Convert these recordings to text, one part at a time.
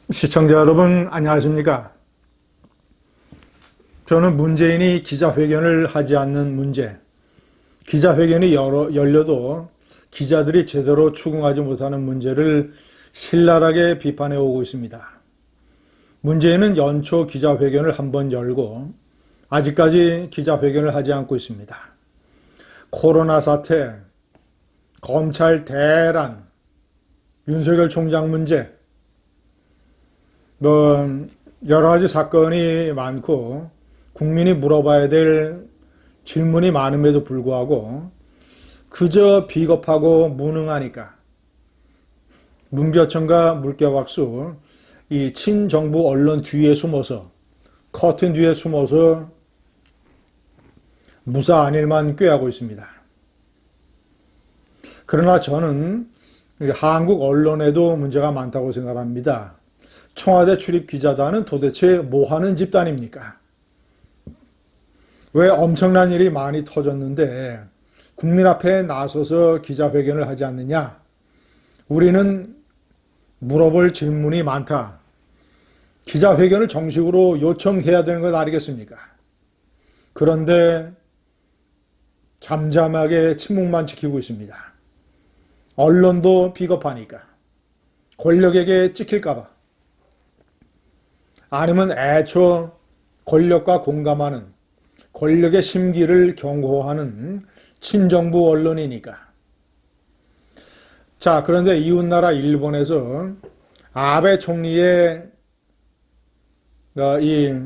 시청자 여러분, 안녕하십니까? 저는 문재인이 기자회견을 하지 않는 문제, 기자회견이 열려도 기자들이 제대로 추궁하지 못하는 문제를 신랄하게 비판해 오고 있습니다. 문재인은 연초 기자회견을 한 번 열고 아직까지 기자회견을 하지 않고 있습니다. 코로나 사태, 검찰 대란, 윤석열 총장 문제, 여러 가지 사건이 많고 국민이 물어봐야 될 질문이 많음에도 불구하고 그저 비겁하고 무능하니까 문교천과 물개박수 이 친정부 언론 뒤에 숨어서 커튼 뒤에 숨어서 무사 안일만 꾀하고 있습니다. 그러나 저는 한국 언론에도 문제가 많다고 생각합니다. 청와대 출입 기자단은 도대체 뭐 하는 집단입니까? 왜 엄청난 일이 많이 터졌는데 국민 앞에 나서서 기자회견을 하지 않느냐? 우리는 물어볼 질문이 많다. 기자회견을 정식으로 요청해야 되는 것 아니겠습니까? 그런데 잠잠하게 침묵만 지키고 있습니다. 언론도 비겁하니까, 권력에게 찍힐까봐, 아니면 애초 권력과 공감하는, 권력의 심기를 경고하는 친정부 언론이니까. 자, 그런데 이웃나라 일본에서 아베 총리의 이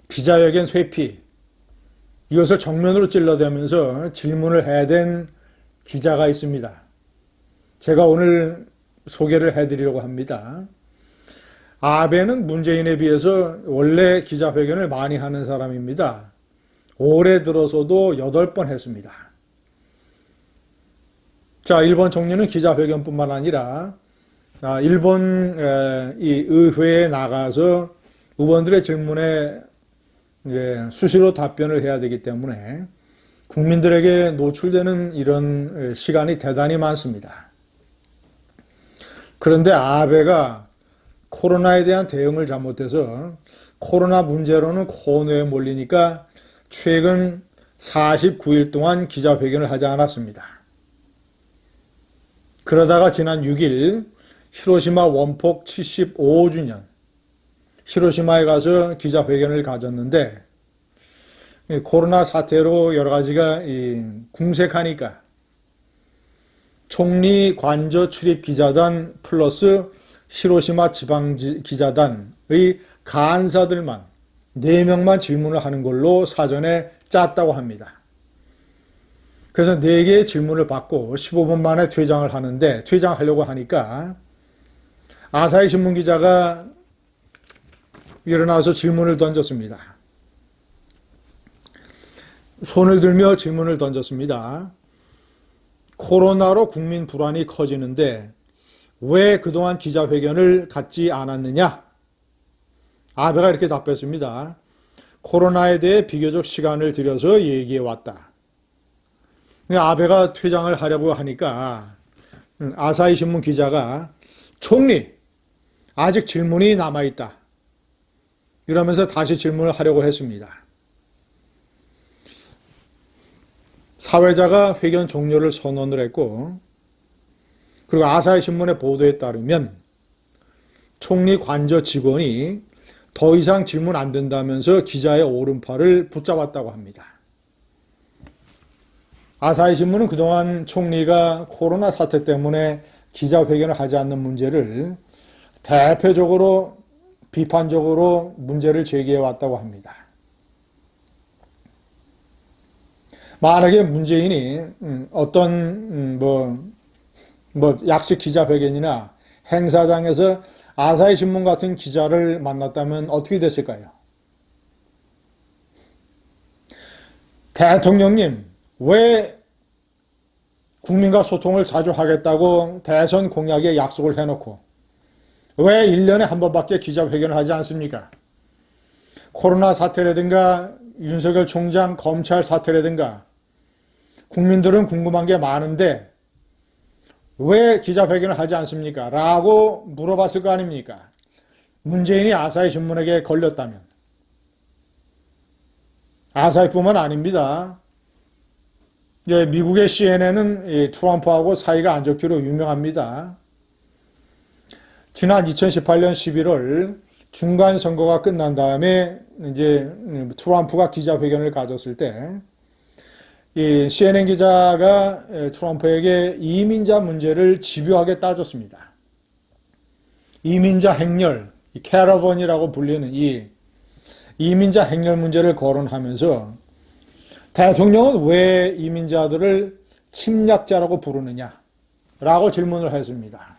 기자회견 회피, 이것을 정면으로 찔러대면서 질문을 해야 된 기자가 있습니다. 제가 오늘 소개를 해드리려고 합니다. 아베는 문재인에 비해서 원래 기자회견을 많이 하는 사람입니다. 올해 들어서도 8번 했습니다. 자, 일본 총리는 기자회견뿐만 아니라 일본 이 의회에 나가서 의원들의 질문에 수시로 답변을 해야 되기 때문에 국민들에게 노출되는 이런 시간이 대단히 많습니다. 그런데 아베가 코로나에 대한 대응을 잘못해서 코로나 문제로는 코너에 몰리니까 최근 49일 동안 기자회견을 하지 않았습니다. 그러다가 지난 6일 히로시마 원폭 75주년 히로시마에 가서 기자회견을 가졌는데 코로나 사태로 여러 가지가 궁색하니까 총리 관저 출입 기자단 플러스 히로시마 지방기자단의 간사들만 4명만 질문을 하는 걸로 사전에 짰다고 합니다. 그래서 4개의 질문을 받고 15분 만에 퇴장을 하는데 퇴장하려고 하니까 아사히 신문 기자가 일어나서 질문을 던졌습니다. 손을 들며 질문을 던졌습니다. 코로나로 국민 불안이 커지는데 왜 그동안 기자회견을 갖지 않았느냐? 아베가 이렇게 답했습니다. 코로나에 대해 비교적 시간을 들여서 얘기해 왔다. 아베가 퇴장을 하려고 하니까 아사히 신문 기자가 총리, 아직 질문이 남아있다. 이러면서 다시 질문을 하려고 했습니다. 사회자가 회견 종료를 선언을 했고, 그리고 아사히 신문의 보도에 따르면 총리 관저 직원이 더 이상 질문 안 된다면서 기자의 오른팔을 붙잡았다고 합니다. 아사히 신문은 그동안 총리가 코로나 사태 때문에 기자회견을 하지 않는 문제를 대표적으로 비판적으로 문제를 제기해 왔다고 합니다. 만약에 문재인이 어떤 약식 기자회견이나 행사장에서 아사히 신문 같은 기자를 만났다면 어떻게 됐을까요? 대통령님, 왜 국민과 소통을 자주 하겠다고 대선 공약에 약속을 해놓고 왜 1년에 한 번밖에 기자회견을 하지 않습니까? 코로나 사태라든가 윤석열 총장 검찰 사태라든가 국민들은 궁금한 게 많은데 왜 기자회견을 하지 않습니까? 라고 물어봤을 거 아닙니까? 문재인이 아사히 신문에게 걸렸다면, 아사히뿐만 아닙니다. 예, 미국의 CNN은 트럼프하고 사이가 안 좋기로 유명합니다. 지난 2018년 11월 중간 선거가 끝난 다음에 이제 트럼프가 기자회견을 가졌을 때, 이 CNN 기자가 트럼프에게 이민자 문제를 집요하게 따졌습니다. 이민자 행렬, 캐러번이라고 불리는 이 이민자 행렬 문제를 거론하면서 대통령은 왜 이민자들을 침략자라고 부르느냐? 라고 질문을 했습니다.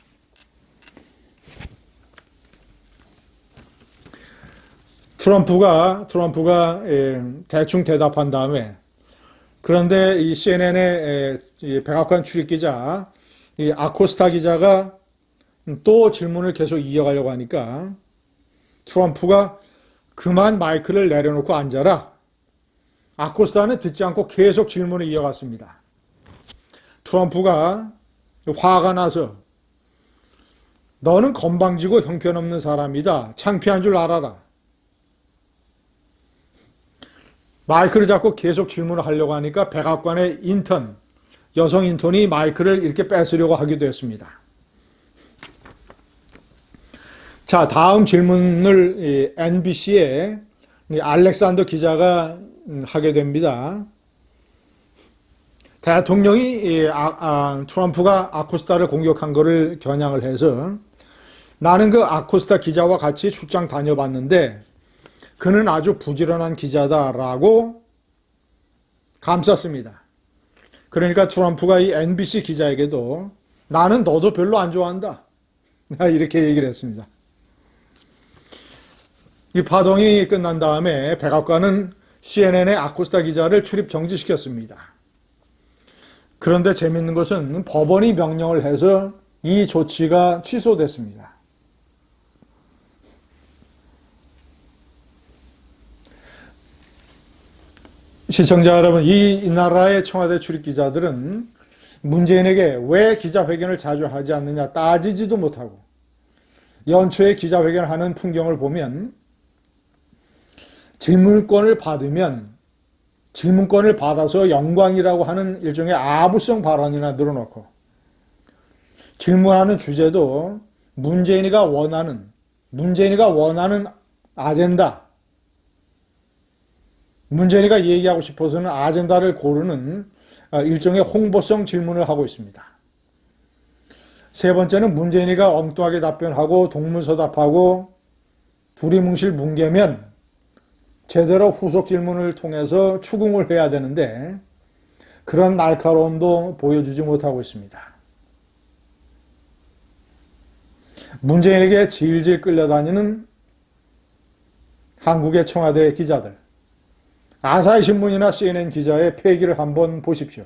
트럼프가 대충 대답한 다음에, 그런데 이 CNN의 백악관 출입기자, 이 아코스타 기자가 또 질문을 계속 이어가려고 하니까 트럼프가 그만 마이크를 내려놓고 앉아라. 아코스타는 듣지 않고 계속 질문을 이어갔습니다. 트럼프가 화가 나서 너는 건방지고 형편없는 사람이다. 창피한 줄 알아라. 마이크를 잡고 계속 질문을 하려고 하니까 백악관의 인턴, 여성 인턴이 마이크를 이렇게 뺏으려고 하기도 했습니다. 자, 다음 질문을 NBC의 알렉산더 기자가 하게 됩니다. 대통령이 트럼프가 아코스타를 공격한 것을 겨냥을 해서 나는 그 아코스타 기자와 같이 출장 다녀봤는데 그는 아주 부지런한 기자다라고 감쌌습니다. 그러니까 트럼프가 이 NBC 기자에게도 나는 너도 별로 안 좋아한다. 이렇게 얘기를 했습니다. 이 파동이 끝난 다음에 백악관은 CNN의 아코스타 기자를 출입 정지시켰습니다. 그런데 재밌는 것은 법원이 명령을 해서 이 조치가 취소됐습니다. 시청자 여러분, 이 나라의 청와대 출입 기자들은 문재인에게 왜 기자회견을 자주 하지 않느냐 따지지도 못하고 연초에 기자회견을 하는 풍경을 보면 질문권을 받아서 영광이라고 하는 일종의 아부성 발언이나 늘어놓고 질문하는 주제도 문재인이가 원하는 아젠다, 문재인이가 얘기하고 싶어서는 아젠다를 고르는 일종의 홍보성 질문을 하고 있습니다. 세 번째는 문재인이가 엉뚱하게 답변하고 동문서답하고 두리뭉실 뭉개면 제대로 후속 질문을 통해서 추궁을 해야 되는데 그런 날카로움도 보여주지 못하고 있습니다. 문재인에게 질질 끌려다니는 한국의 청와대 기자들, 아사히 신문이나 CNN 기자의 패기를 한번 보십시오.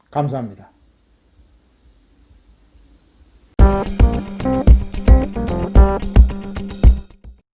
감사합니다.